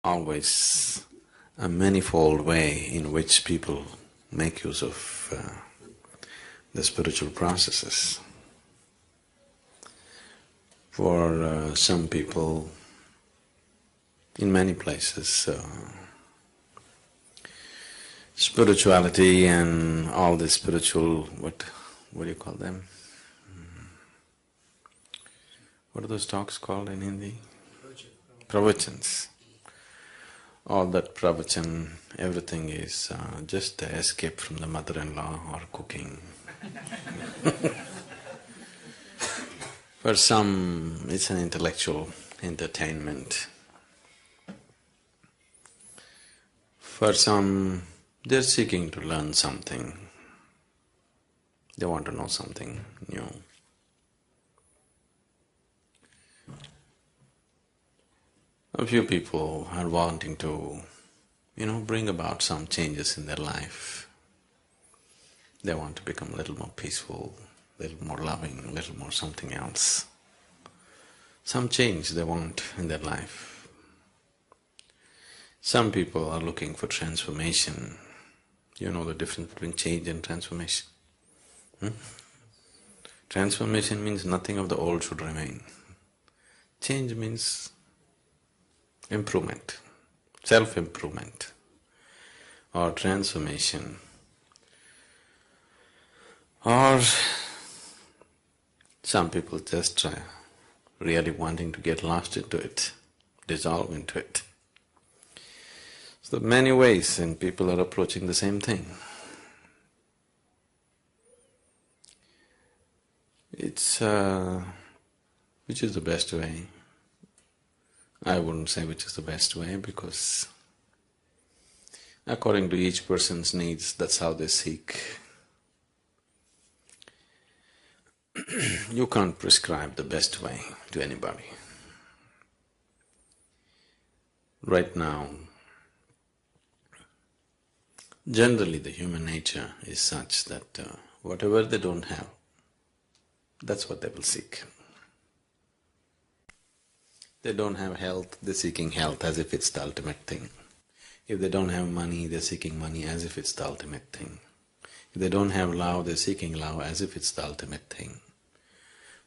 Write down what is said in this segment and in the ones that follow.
always a manifold way in which people make use of the spiritual processes. For some people, in many places, spirituality and all the spiritual… what do you call them? What are those talks called in Hindi? Pravachans. All that pravachan, everything is just an escape from the mother-in-law or cooking. For some, it's an intellectual entertainment. For some, they're seeking to learn something. They want to know something new. A few people are wanting to, bring about some changes in their life. They want to become a little more peaceful, a little more loving, a little more something else. Some change they want in their life. Some people are looking for transformation. You know the difference between change and transformation? Transformation means nothing of the old should remain. Change means improvement, self-improvement or transformation. Or some people just really wanting to get lost into it, dissolve into it. So many ways and people are approaching the same thing. It's… which is the best way? I wouldn't say which is the best way because according to each person's needs, that's how they seek. You can't prescribe the best way to anybody. Right now, generally the human nature is such that whatever they don't have, that's what they will seek. They don't have health, they're seeking health as if it's the ultimate thing. If they don't have money, they're seeking money as if it's the ultimate thing. If they don't have love, they're seeking love as if it's the ultimate thing.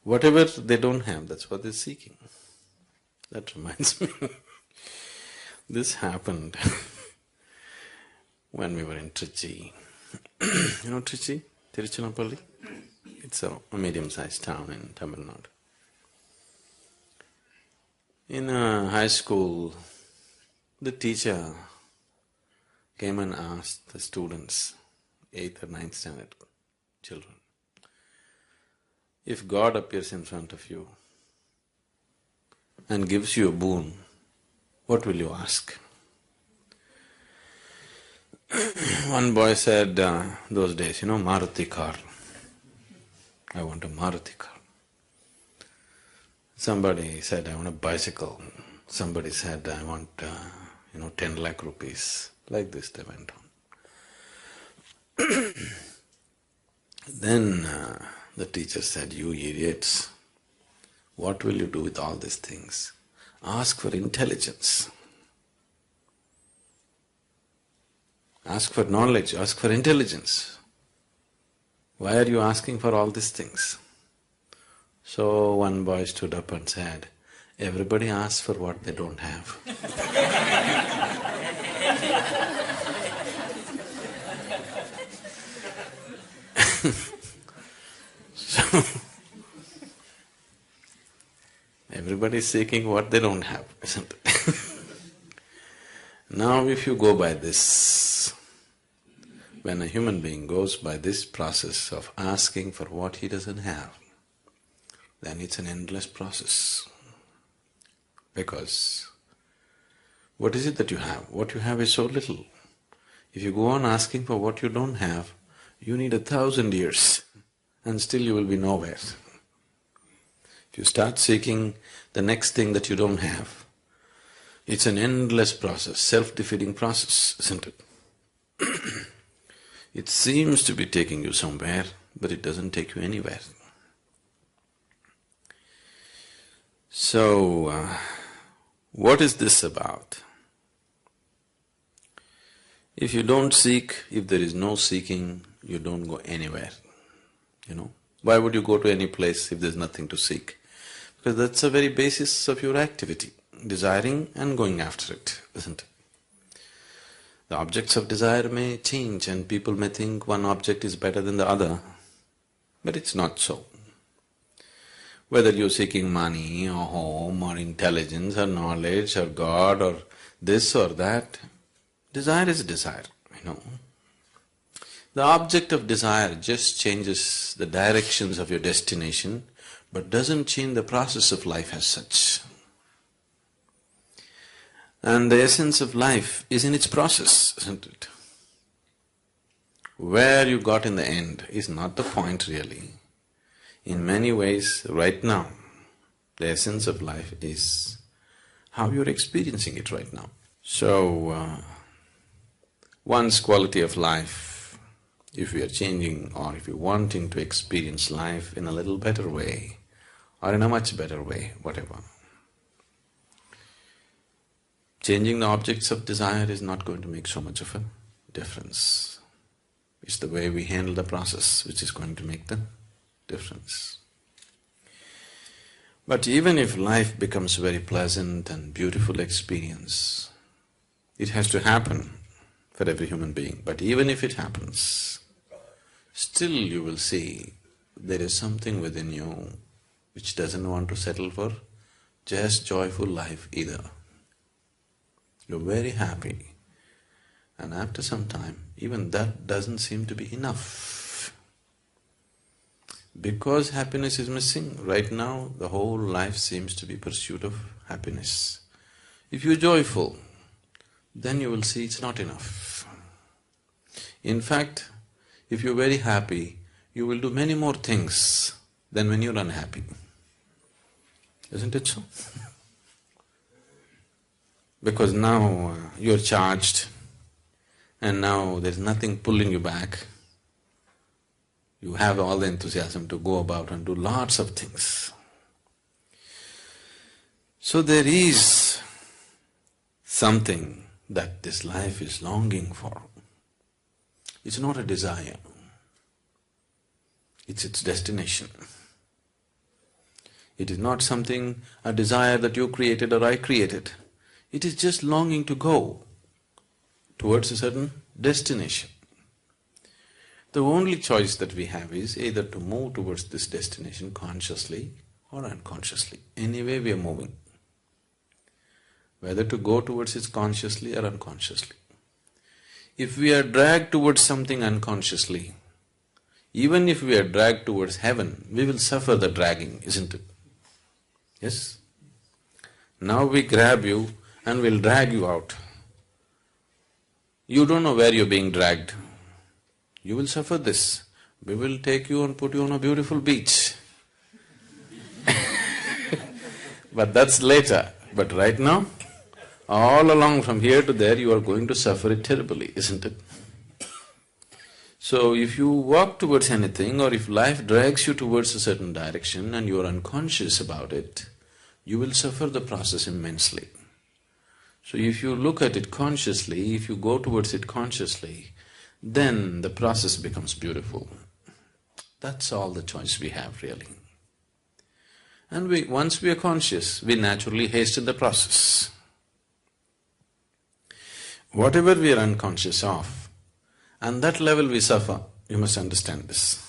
Whatever they don't have, that's what they're seeking. That reminds me, this happened when we were in Trichy. You know Trichy? Tiruchirappalli? It's a medium-sized town in Tamil Nadu. In high school, the teacher came and asked the students, 8th or 9th standard children, if God appears in front of you and gives you a boon, what will you ask? One boy said, those days, Maruti car. I want a Maruti car. Somebody said, I want a bicycle. Somebody said, I want, 10 lakh rupees. Like this they went on. Then the teacher said, you idiots, what will you do with all these things? Ask for intelligence. Ask for knowledge, ask for intelligence. Why are you asking for all these things? So one boy stood up and said, everybody asks for what they don't have. So, everybody is seeking what they don't have, isn't it? Now if you go by this, when a human being goes by this process of asking for what he doesn't have, then it's an endless process. Because what is it that you have? What you have is so little. If you go on asking for what you don't have, you need 1,000 years and still you will be nowhere. If you start seeking the next thing that you don't have, it's an endless process, self-defeating process, isn't it? It seems to be taking you somewhere, but it doesn't take you anywhere. So, what is this about? If you don't seek, if there is no seeking, you don't go anywhere, Why would you go to any place if there's nothing to seek? Because that's the very basis of your activity, desiring and going after it, isn't it? The objects of desire may change and people may think one object is better than the other, but it's not so. Whether you're seeking money or home or intelligence or knowledge or God or this or that, desire is desire. The object of desire just changes the directions of your destination, but doesn't change the process of life as such. And the essence of life is in its process, isn't it? Where you got in the end is not the point really. In many ways, right now, the essence of life is how you're experiencing it right now. So, one's quality of life, if we are changing or if we're wanting to experience life in a little better way or in a much better way, whatever, changing the objects of desire is not going to make so much of a difference. It's the way we handle the process which is going to make the difference. But even if life becomes very pleasant and beautiful experience, it has to happen for every human being. But even if it happens, still you will see there is something within you which doesn't want to settle for just joyful life either. You're very happy, and after some time, even that doesn't seem to be enough. Because happiness is missing, right now the whole life seems to be pursuit of happiness. If you're joyful, then you will see it's not enough. In fact, if you're very happy, you will do many more things than when you're unhappy. Isn't it so? Because now you're charged and now there's nothing pulling you back. You have all the enthusiasm to go about and do lots of things. So there is something that this life is longing for. It's not a desire, it's its destination. It is not something, a desire that you created or I created. It is just longing to go towards a certain destination. The only choice that we have is either to move towards this destination consciously or unconsciously. Anyway we are moving. Whether to go towards it consciously or unconsciously. If we are dragged towards something unconsciously, even if we are dragged towards heaven, we will suffer the dragging, isn't it? Yes? Now we grab you and we'll drag you out. You don't know where you're being dragged. You will suffer this. We will take you and put you on a beautiful beach. But that's later. But right now, all along from here to there, you are going to suffer it terribly, isn't it? So if you walk towards anything or if life drags you towards a certain direction and you are unconscious about it, you will suffer the process immensely. So if you look at it consciously, if you go towards it consciously, then the process becomes beautiful. That's all the choice we have really. And once we are conscious, we naturally hasten the process. Whatever we are unconscious of, and that level we suffer, you must understand this.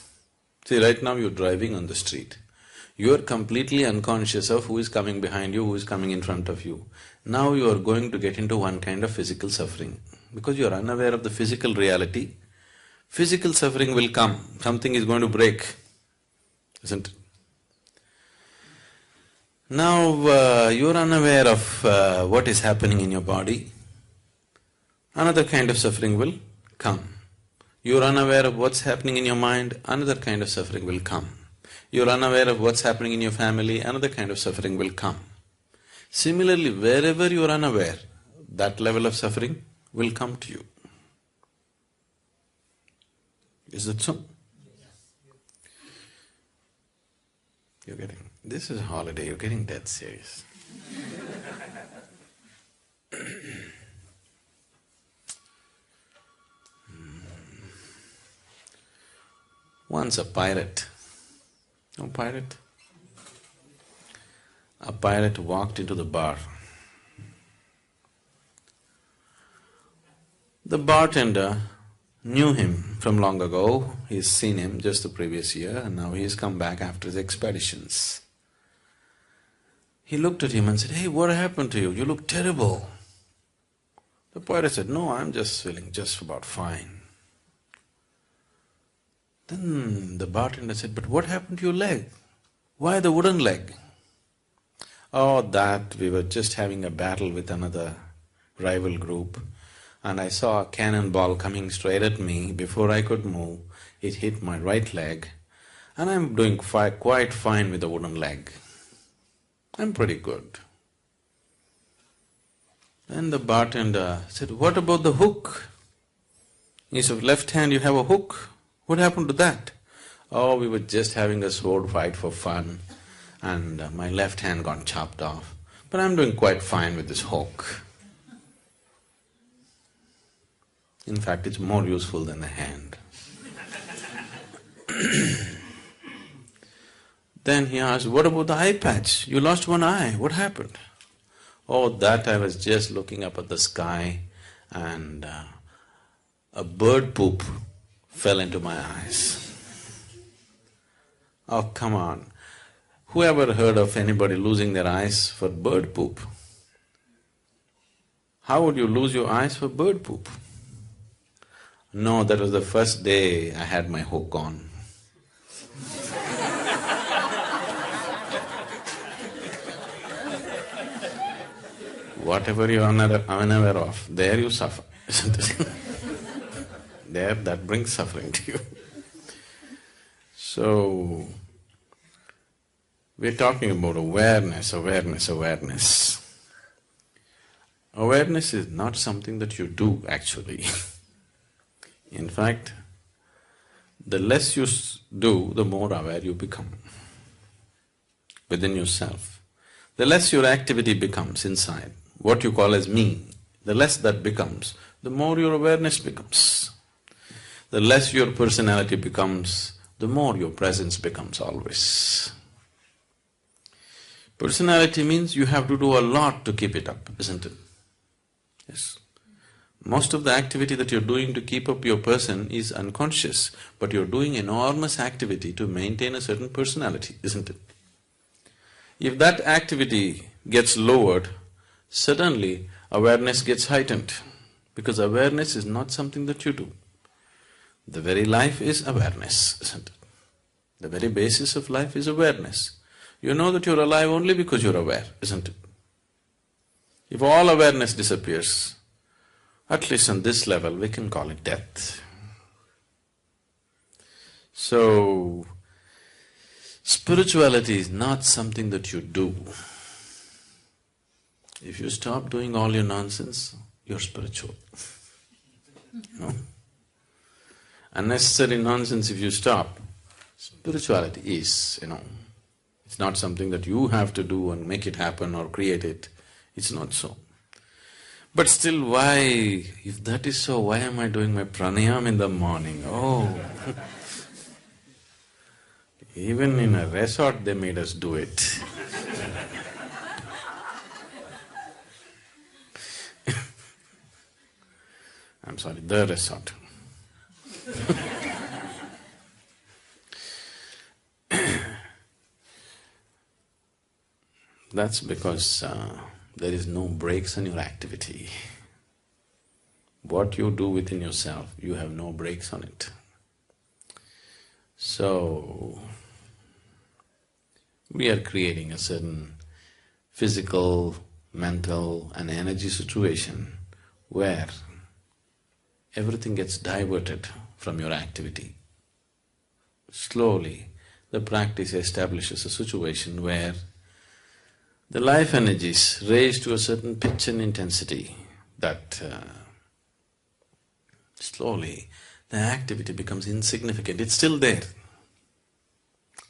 See, right now you're driving on the street. You are completely unconscious of who is coming behind you, who is coming in front of you. Now you are going to get into one kind of physical suffering. Because you are unaware of the physical reality, physical suffering will come, something is going to break, isn't it? Now you are unaware of what is happening in your body, another kind of suffering will come. You are unaware of what's happening in your mind, another kind of suffering will come. You are unaware of what's happening in your family, another kind of suffering will come. Similarly, wherever you are unaware, that level of suffering will come to you. Is that so? You're getting… this is a holiday, you're getting dead serious. Once a pirate, no pirate? A pirate walked into the bar. The bartender knew him from long ago, he's seen him just the previous year and now he's come back after his expeditions. He looked at him and said, "Hey, what happened to you? You look terrible." The pirate said, "No, I'm just feeling just about fine." Then the bartender said, "But what happened to your leg? Why the wooden leg?" "Oh, that we were just having a battle with another rival group and I saw a cannonball coming straight at me. Before I could move, it hit my right leg and I'm doing quite fine with the wooden leg. I'm pretty good." Then the bartender said, "What about the hook? He said, left hand you have a hook. What happened to that?" "Oh, we were just having a sword fight for fun and my left hand got chopped off. But I'm doing quite fine with this hook." In fact, it's more useful than the hand. Then he asked, "What about the eye patch? You lost one eye, what happened?" "Oh, that I was just looking up at the sky and a bird poop fell into my eyes." Oh, come on. Who ever heard of anybody losing their eyes for bird poop? How would you lose your eyes for bird poop? No, that was the first day I had my hook on. Whatever you are unaware of, there you suffer, isn't it? There, that brings suffering to you. So, we're talking about awareness. Awareness is not something that you do actually. In fact, the less you do, the more aware you become within yourself. The less your activity becomes inside, what you call as me, the less that becomes, the more your awareness becomes. The less your personality becomes, the more your presence becomes always. Personality means you have to do a lot to keep it up, isn't it? Yes. Most of the activity that you're doing to keep up your person is unconscious, but you're doing enormous activity to maintain a certain personality, isn't it? If that activity gets lowered, suddenly awareness gets heightened, because awareness is not something that you do. The very life is awareness, isn't it? The very basis of life is awareness. You know that you're alive only because you're aware, isn't it? If all awareness disappears, at least on this level, we can call it death. So, spirituality is not something that you do. If you stop doing all your nonsense, you're spiritual. No? Unnecessary nonsense if you stop, spirituality is, it's not something that you have to do and make it happen or create it. It's not so. But still, why? If that is so, why am I doing my pranayam in the morning? Oh! Even in a resort they made us do it. I'm sorry, the resort. That's because there is no breaks in your activity. What you do within yourself, you have no breaks on it. So, we are creating a certain physical, mental and energy situation where everything gets diverted from your activity. Slowly, the practice establishes a situation where the life energies raise to a certain pitch and intensity that slowly the activity becomes insignificant. It's still there.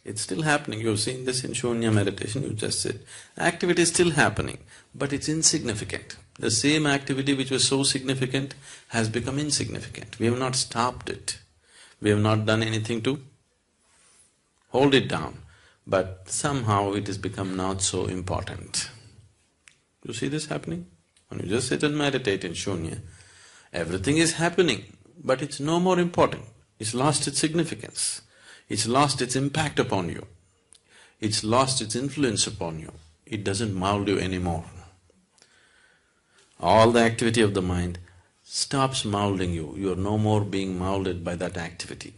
It's still happening. You've seen this in Shunya meditation, you just said. Activity is still happening, but it's insignificant. The same activity which was so significant has become insignificant. We have not stopped it. We have not done anything to hold it down, but somehow it has become not so important. You see this happening? When you just sit and meditate in shunya, everything is happening, but it's no more important. It's lost its significance. It's lost its impact upon you. It's lost its influence upon you. It doesn't mold you anymore. All the activity of the mind stops molding you. You are no more being molded by that activity.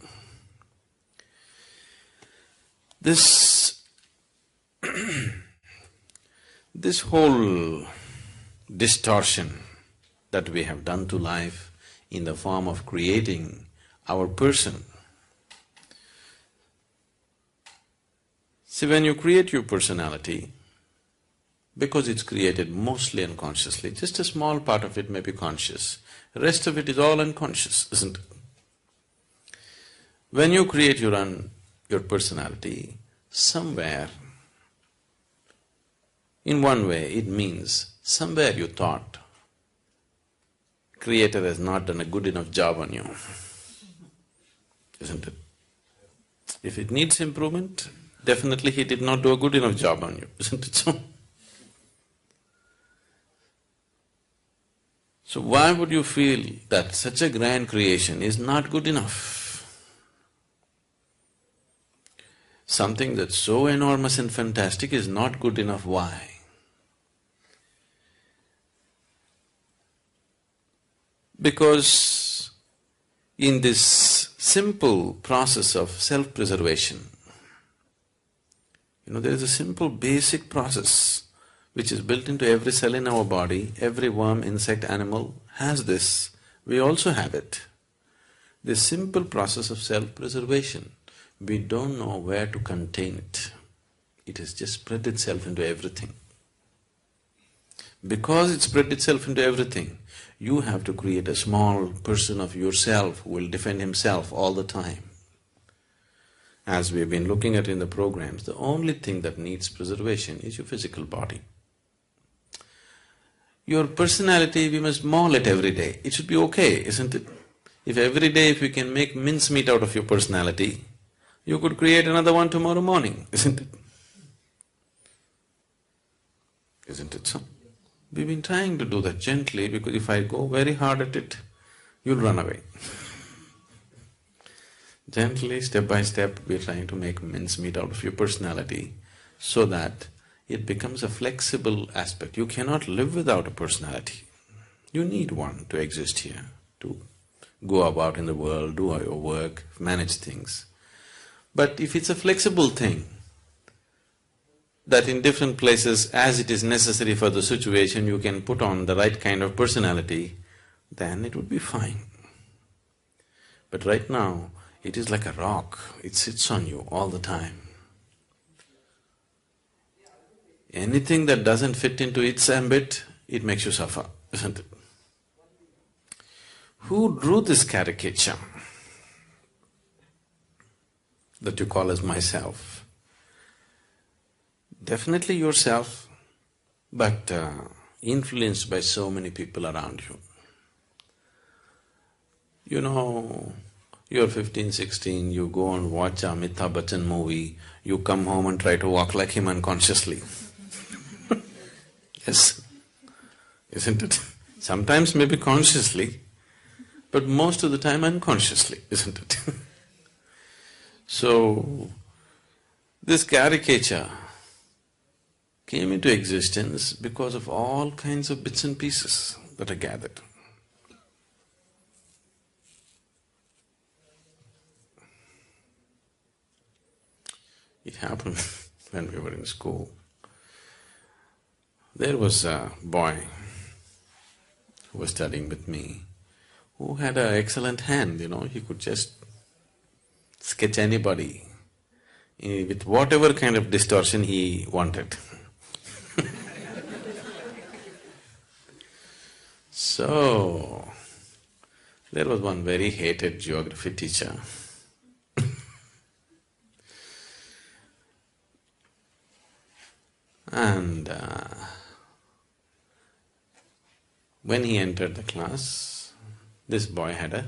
This this whole distortion that we have done to life in the form of creating our person. See, when you create your personality, because it's created mostly unconsciously, just a small part of it may be conscious, the rest of it is all unconscious, isn't it? When you create your personality, somewhere, in one way, it means somewhere you thought, Creator has not done a good enough job on you, isn't it? If it needs improvement, definitely He did not do a good enough job on you, isn't it so? So why would you feel that such a grand creation is not good enough? Something that's so enormous and fantastic is not good enough, why? Because in this simple process of self-preservation, there is a simple basic process which is built into every cell in our body. Every worm, insect, animal has this. We also have it. This simple process of self-preservation, we don't know where to contain it. It has just spread itself into everything. Because it spread itself into everything, you have to create a small person of yourself who will defend himself all the time. As we've been looking at in the programs, the only thing that needs preservation is your physical body. Your personality, we must maul it every day. It should be okay, isn't it? If every day if you can make mincemeat out of your personality, you could create another one tomorrow morning, isn't it? Isn't it so? We've been trying to do that gently, because if I go very hard at it, you'll run away. Gently, step by step, we're trying to make mincemeat out of your personality so that it becomes a flexible aspect. You cannot live without a personality. You need one to exist here, to go about in the world, do your work, manage things. But if it's a flexible thing, that in different places, as it is necessary for the situation, you can put on the right kind of personality, then it would be fine. But right now, it is like a rock, it sits on you all the time. Anything that doesn't fit into its ambit, it makes you suffer, isn't it? Who drew this caricature that you call as myself? Definitely yourself, but influenced by so many people around you. You're 15, 16, you go and watch a Amitabh Bachchan movie, you come home and try to walk like him unconsciously. Yes, isn't it? Sometimes maybe consciously, but most of the time unconsciously, isn't it? So, this caricature came into existence because of all kinds of bits and pieces that are gathered. It happened when we were in school. There was a boy who was studying with me, who had an excellent hand, he could just sketch anybody with whatever kind of distortion he wanted. So, there was one very hated geography teacher. And when he entered the class, this boy had a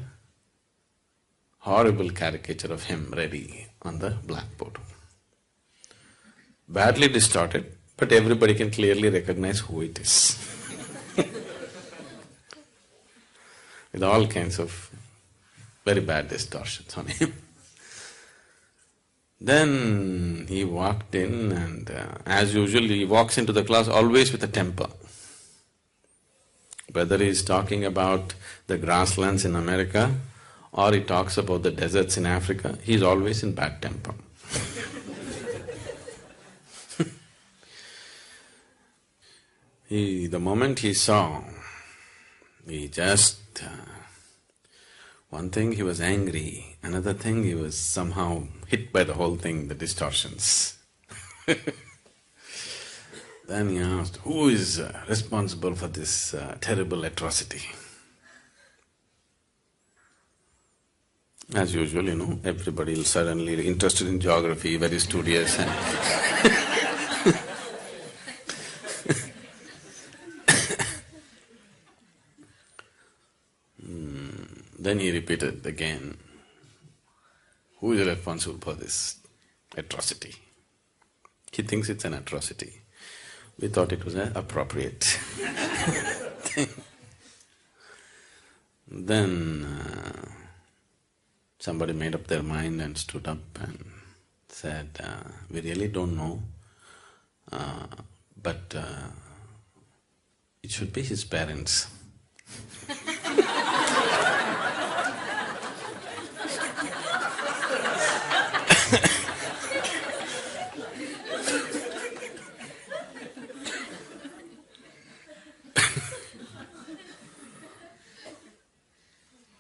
horrible caricature of him ready on the blackboard. Badly distorted, but everybody can clearly recognize who it is. With all kinds of very bad distortions on him. Then he walked in and as usual he walks into the class always with a temper. Whether he's talking about the grasslands in America or he talks about the deserts in Africa, he's always in bad temper. The moment he saw, he just… one thing he was angry, another thing he was somehow hit by the whole thing, the distortions. Then he asked, who is responsible for this terrible atrocity? As usual, everybody will suddenly interested in geography, very studious and Then he repeated again, who is responsible for this atrocity? He thinks it's an atrocity. We thought it was an appropriate thing. Then somebody made up their mind and stood up and said, we really don't know, but it should be his parents.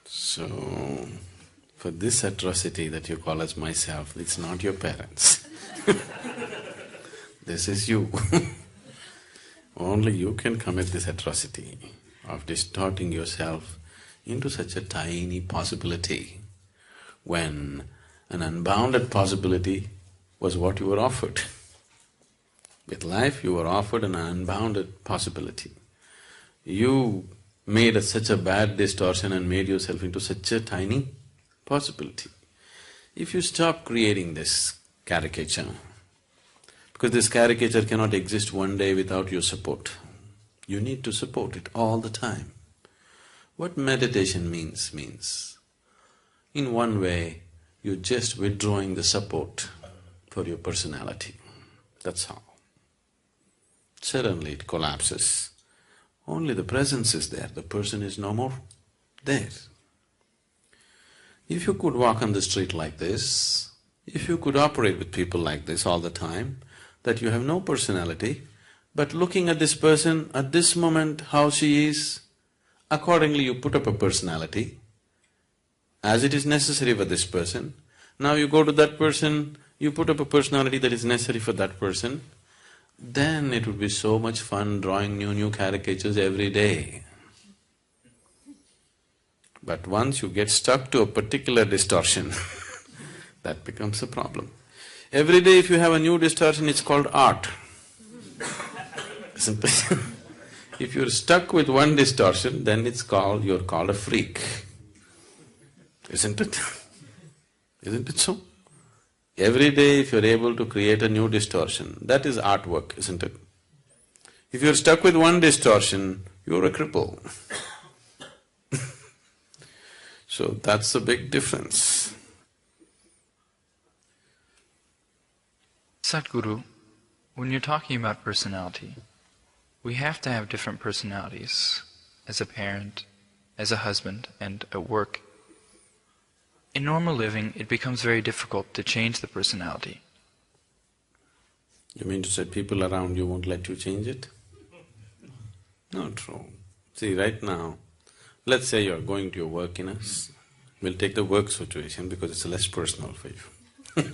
So, for this atrocity that you call as myself, it's not your parents. This is you. Only you can commit this atrocity of distorting yourself into such a tiny possibility when an unbounded possibility was what you were offered. With life you were offered an unbounded possibility. You made such a bad distortion and made yourself into such a tiny possibility. If you stop creating this caricature, because this caricature cannot exist one day without your support, you need to support it all the time. What meditation means, in one way, you're just withdrawing the support for your personality, that's all. Suddenly it collapses. Only the presence is there, the person is no more there. If you could walk on the street like this, if you could operate with people like this all the time, that you have no personality, but looking at this person at this moment, how she is, accordingly you put up a personality, as it is necessary for this person. Now you go to that person, you put up a personality that is necessary for that person, then it would be so much fun drawing new caricatures every day. But once you get stuck to a particular distortion, that becomes a problem. Every day if you have a new distortion, it's called art. Isn't it? If you're stuck with one distortion, then you're called a freak. Isn't it? Isn't it so? Every day if you're able to create a new distortion, that is artwork, isn't it? If you're stuck with one distortion, you're a cripple. So that's the big difference. Sadhguru, when you're talking about personality, we have to have different personalities as a parent, as a husband, and at work. In normal living, it becomes very difficult to change the personality. You mean to say people around you won't let you change it? Not true. See, right now, let's say you're going to your work we'll take the work situation because it's less personal for you.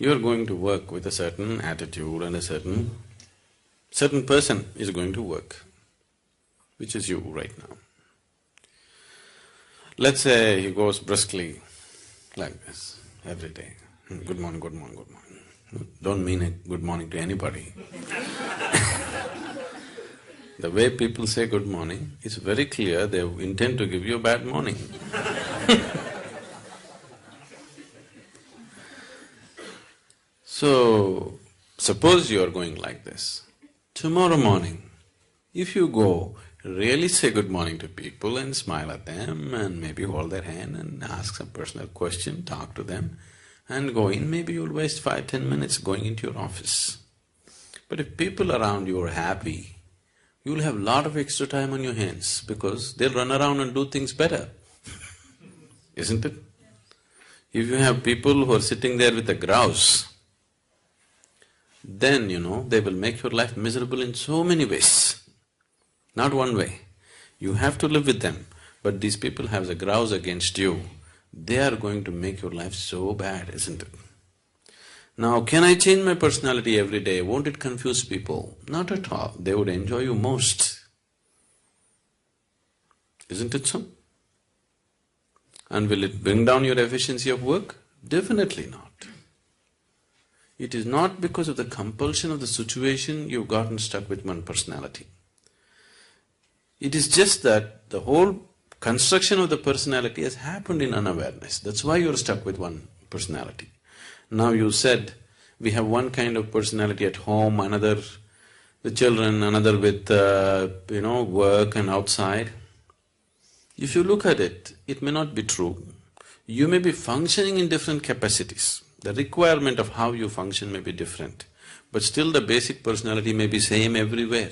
You're going to work with a certain attitude and a certain person is going to work, which is you right now. Let's say he goes briskly like this every day. Good morning, good morning, good morning. Don't mean a good morning to anybody. The way people say good morning, it's very clear they intend to give you a bad morning. So, suppose you are going like this. Tomorrow morning, if you go, really say good morning to people and smile at them and maybe hold their hand and ask some personal question, talk to them and go in, maybe you'll waste 5–10 minutes going into your office. But if people around you are happy, you'll have a lot of extra time on your hands because they'll run around and do things better, isn't it? If you have people who are sitting there with a grouse, then they will make your life miserable in so many ways, not one way. You have to live with them, but these people have a grouse against you, they are going to make your life so bad, isn't it? Now, can I change my personality every day? Won't it confuse people? Not at all, they would enjoy you most. Isn't it so? And will it bring down your efficiency of work? Definitely not. It is not because of the compulsion of the situation you've gotten stuck with one personality. It is just that the whole construction of the personality has happened in unawareness. That's why you're stuck with one personality. Now you said, we have one kind of personality at home, another with children, another with work and outside. If you look at it, it may not be true. You may be functioning in different capacities. The requirement of how you function may be different, but still the basic personality may be same everywhere.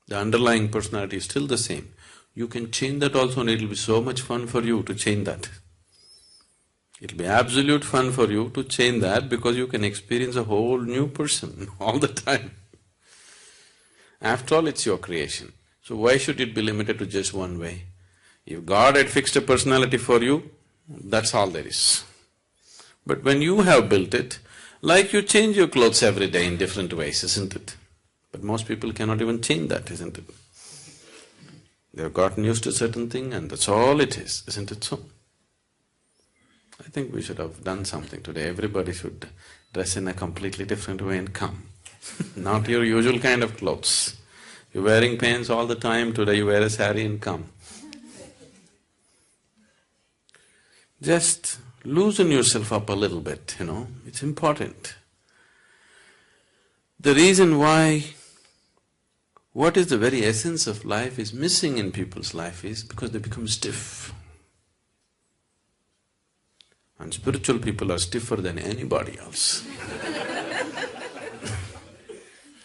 The underlying personality is still the same. You can change that also and it'll be so much fun for you to change that. It'll be absolute fun for you to change that because you can experience a whole new person all the time. After all, it's your creation. So why should it be limited to just one way? If God had fixed a personality for you, that's all there is. But when you have built it, like you change your clothes every day in different ways, isn't it? But most people cannot even change that, isn't it? They've gotten used to a certain thing and that's all it is, isn't it so? I think we should have done something today. Everybody should dress in a completely different way and come. Not your usual kind of clothes. You're wearing pants all the time, today you wear a sari and come. Just loosen yourself up a little bit, it's important. The reason why what is the very essence of life is missing in people's life is because they become stiff. And spiritual people are stiffer than anybody else.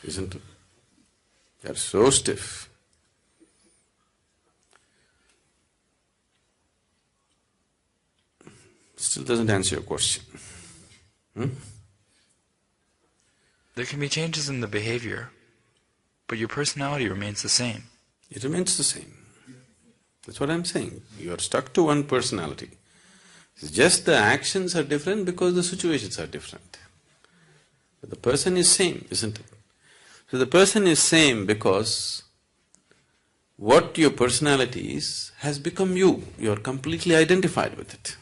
Isn't it? They are so stiff. Still doesn't answer your question. There can be changes in the behavior, but your personality remains the same. It remains the same. That's what I'm saying. You are stuck to one personality. It's just the actions are different because the situations are different. But the person is same, isn't it? So the person is same because what your personality is has become you. You are completely identified with it.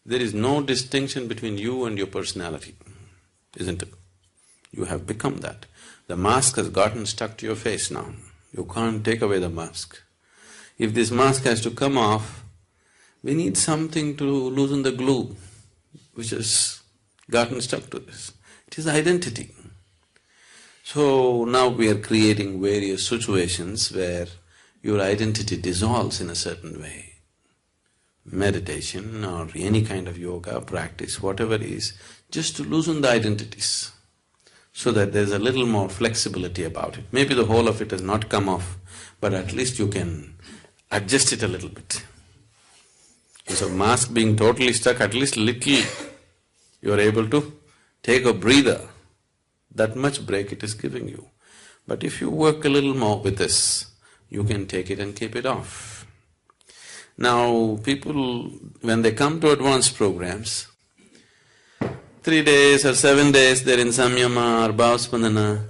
There is no distinction between you and your personality, isn't it? You have become that. The mask has gotten stuck to your face now. You can't take away the mask. If this mask has to come off, we need something to loosen the glue which has gotten stuck to this. It is identity. So now we are creating various situations where your identity dissolves in a certain way. Meditation or any kind of yoga practice, whatever it is, just to loosen the identities so that there's a little more flexibility about it. Maybe the whole of it has not come off, but at least you can adjust it a little bit. So mask being totally stuck, at least little you are able to take a breather. That much break it is giving you. But if you work a little more with this, you can take it and keep it off. Now people, when they come to advanced programs, 3 days or 7 days they're in samyama or bhavaspandana,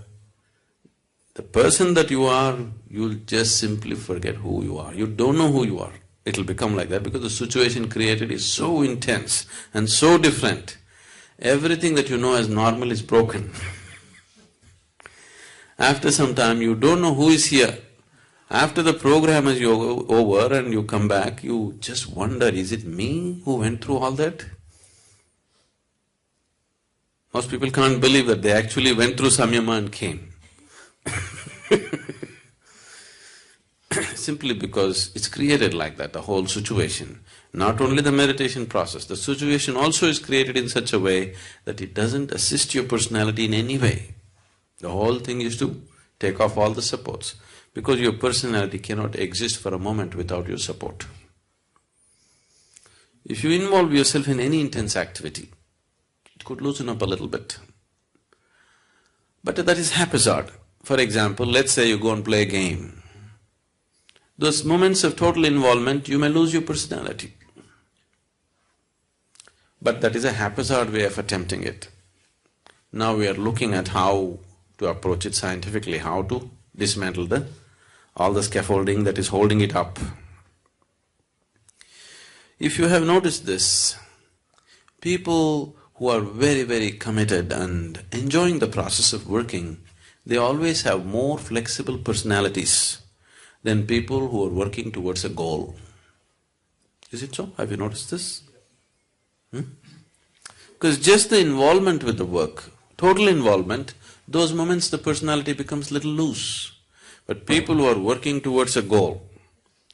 the person that you are, you'll just simply forget who you are. You don't know who you are. It'll become like that because the situation created is so intense and so different. Everything that you know as normal is broken. After some time you don't know who is here. After the program is over and you come back, you just wonder, is it me who went through all that? Most people can't believe that they actually went through samyama and came. Simply because it's created like that, the whole situation. Not only the meditation process, the situation also is created in such a way that it doesn't assist your personality in any way. The whole thing is to take off all the supports, because your personality cannot exist for a moment without your support. If you involve yourself in any intense activity, it could loosen up a little bit. But that is haphazard. For example, let's say you go and play a game. Those moments of total involvement, you may lose your personality. But that is a haphazard way of attempting it. Now we are looking at how to approach it scientifically, how to dismantle all the scaffolding that is holding it up. If you have noticed this, people who are very, very committed and enjoying the process of working, they always have more flexible personalities than people who are working towards a goal. Is it so? Have you noticed this? Because just the involvement with the work, total involvement, those moments the personality becomes little loose. But people who are working towards a goal,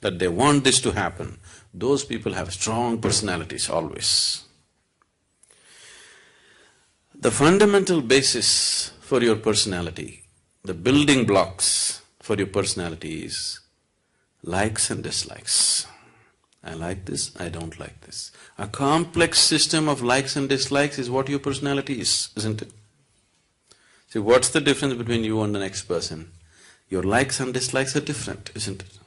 that they want this to happen, those people have strong personalities always. The fundamental basis for your personality, the building blocks for your personality is likes and dislikes. I like this, I don't like this. A complex system of likes and dislikes is what your personality is, isn't it? See, what's the difference between you and the next person? Your likes and dislikes are different, isn't it?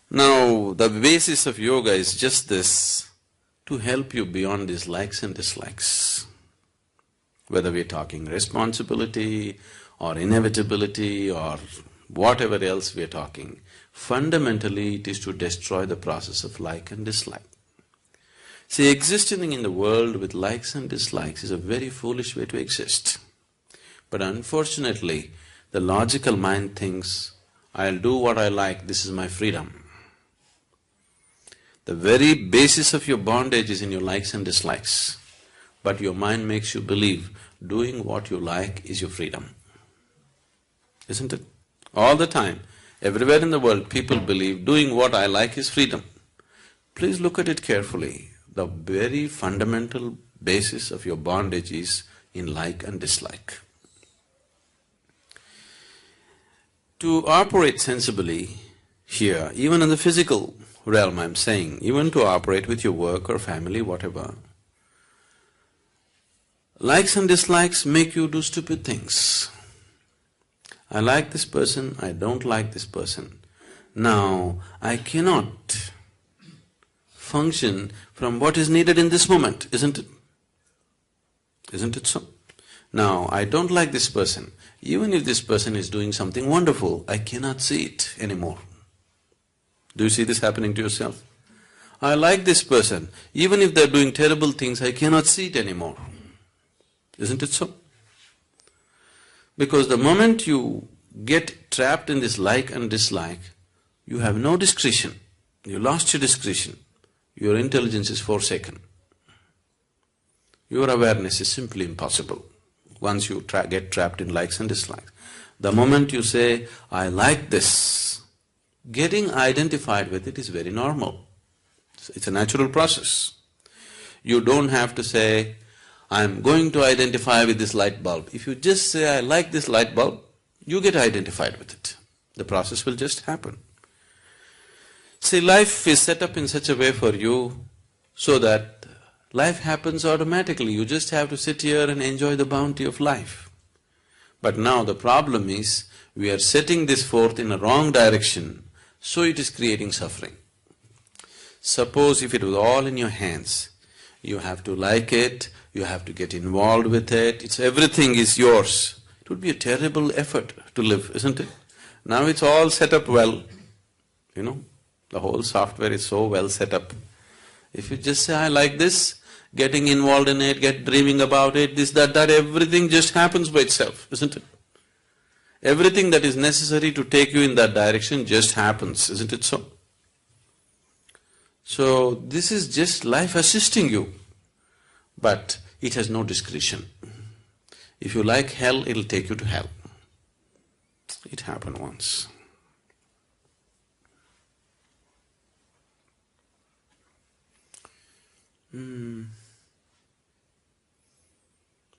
Now, the basis of yoga is just this, to help you beyond these likes and dislikes. Whether we're talking responsibility or inevitability or whatever else we're talking, fundamentally it is to destroy the process of like and dislike. See, existing in the world with likes and dislikes is a very foolish way to exist. But unfortunately, the logical mind thinks, I'll do what I like, this is my freedom. The very basis of your bondage is in your likes and dislikes, but your mind makes you believe doing what you like is your freedom. Isn't it? All the time, everywhere in the world, people believe doing what I like is freedom. Please look at it carefully. The very fundamental basis of your bondage is in like and dislike. To operate sensibly here, even in the physical realm I'm saying, even to operate with your work or family, whatever, likes and dislikes make you do stupid things. I like this person, I don't like this person. Now, I cannot function from what is needed in this moment, isn't it? Isn't it so? Now, I don't like this person. Even if this person is doing something wonderful, I cannot see it anymore. Do you see this happening to yourself? I like this person. Even if they're doing terrible things, I cannot see it anymore. Isn't it so? Because the moment you get trapped in this like and dislike, you have no discretion. You lost your discretion. Your intelligence is forsaken. Your awareness is simply impossible once you get trapped in likes and dislikes. The moment you say, I like this, getting identified with it is very normal. It's a natural process. You don't have to say, I'm going to identify with this light bulb. If you just say, I like this light bulb, you get identified with it. The process will just happen. See, life is set up in such a way for you so that life happens automatically. You just have to sit here and enjoy the bounty of life. But now the problem is, we are setting this forth in a wrong direction, so it is creating suffering. Suppose if it was all in your hands, you have to like it, you have to get involved with it, everything is yours. It would be a terrible effort to live, isn't it? Now it's all set up well, the whole software is so well set up. If you just say, I like this, getting involved in it, dreaming about it, this, that, everything just happens by itself, isn't it? Everything that is necessary to take you in that direction just happens, isn't it so? So, this is just life assisting you. But It has no discretion. If you like hell, it'll take you to hell. It happened once.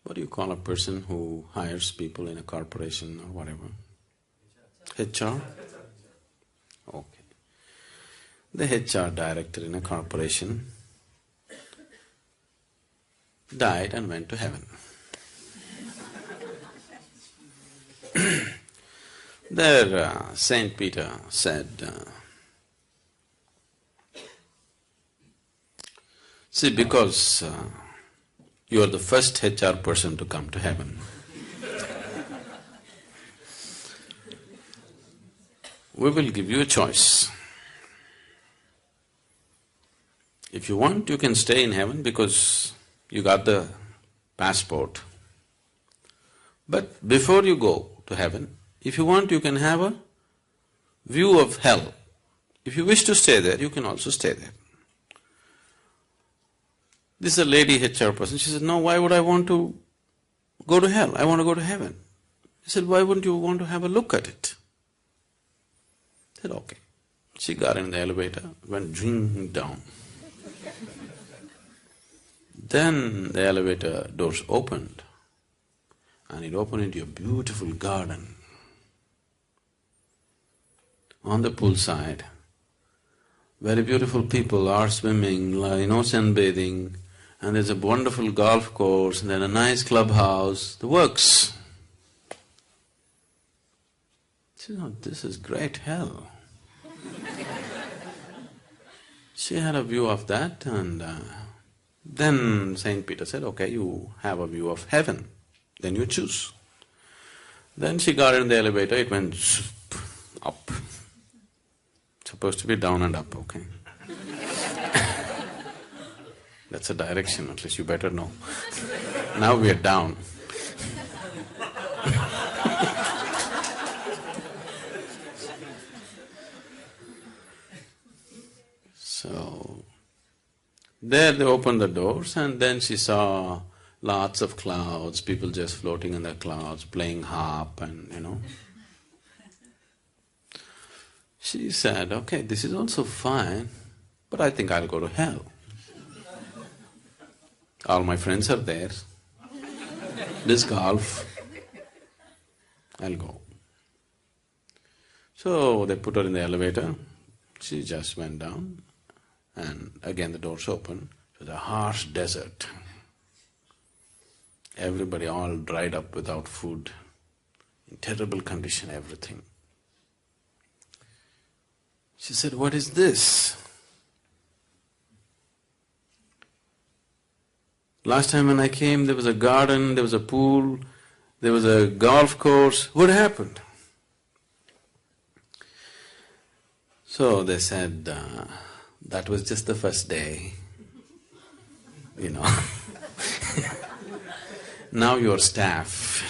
What do you call a person who hires people in a corporation or whatever? HR? Okay. The HR director in a corporation died and went to heaven. There, Saint Peter said, see, because you are the first HR person to come to heaven, we will give you a choice. If you want, you can stay in heaven because you got the passport. But before you go to heaven, if you want, you can have a view of hell. If you wish to stay there, you can also stay there. This is a lady HR person. She said, no, why would I want to go to hell? I want to go to heaven. He said, why wouldn't you want to have a look at it? I said, okay. She got in the elevator, went ding down. Then the elevator doors opened, and it opened into a beautiful garden. On the poolside, very beautiful people are swimming, sunbathing, and there's a wonderful golf course, and then a nice clubhouse, the works. She said, oh, this is great hell. She had a view of that, and then Saint Peter said, okay, you have a view of heaven, then you choose. Then she got in the elevator, it went up. Supposed to be down and up, okay? That's a direction, at least you better know. Now we are down. So, there they opened the doors, and then she saw lots of clouds, people just floating in the clouds, playing harp and She said, okay, this is also fine, but I think I'll go to hell. All my friends are there, disc golf, I'll go. So they put her in the elevator, she just went down, and again the doors opened. It was a harsh desert. Everybody all dried up without food, in terrible condition, everything. She said, what is this? Last time when I came, there was a garden, there was a pool, there was a golf course. What happened? So they said, that was just the first day, Now you're staff.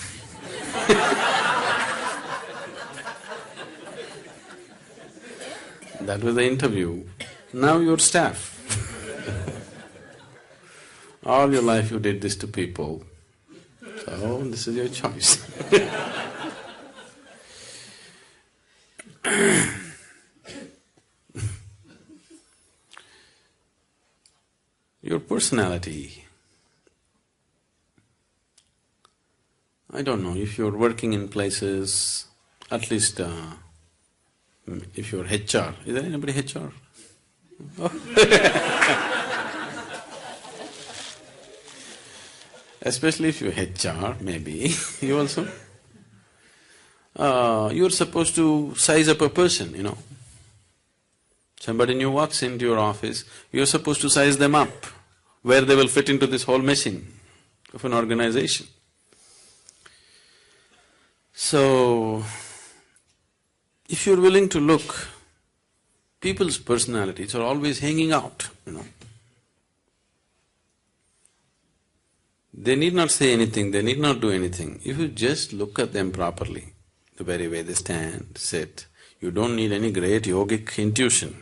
That was the interview. Now you're staff. All your life you did this to people, so this is your choice. Your personality. I don't know, if you're working in places, at least if you're HR, is there anybody HR? Especially if you're HR, maybe, you also. You're supposed to size up a person, Somebody new walks into your office, you're supposed to size them up, where they will fit into this whole machine of an organization. So, if you're willing to look, people's personalities are always hanging out, They need not say anything, they need not do anything. If you just look at them properly, the very way they stand, sit, you don't need any great yogic intuition.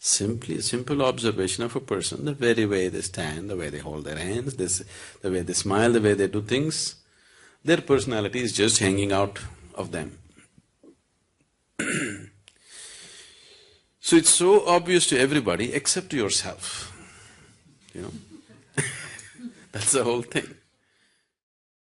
Simply a simple observation of a person, the very way they stand, the way they hold their hands, the way they smile, the way they do things, their personality is just hanging out of them. So it's so obvious to everybody except to yourself, you know. That's the whole thing.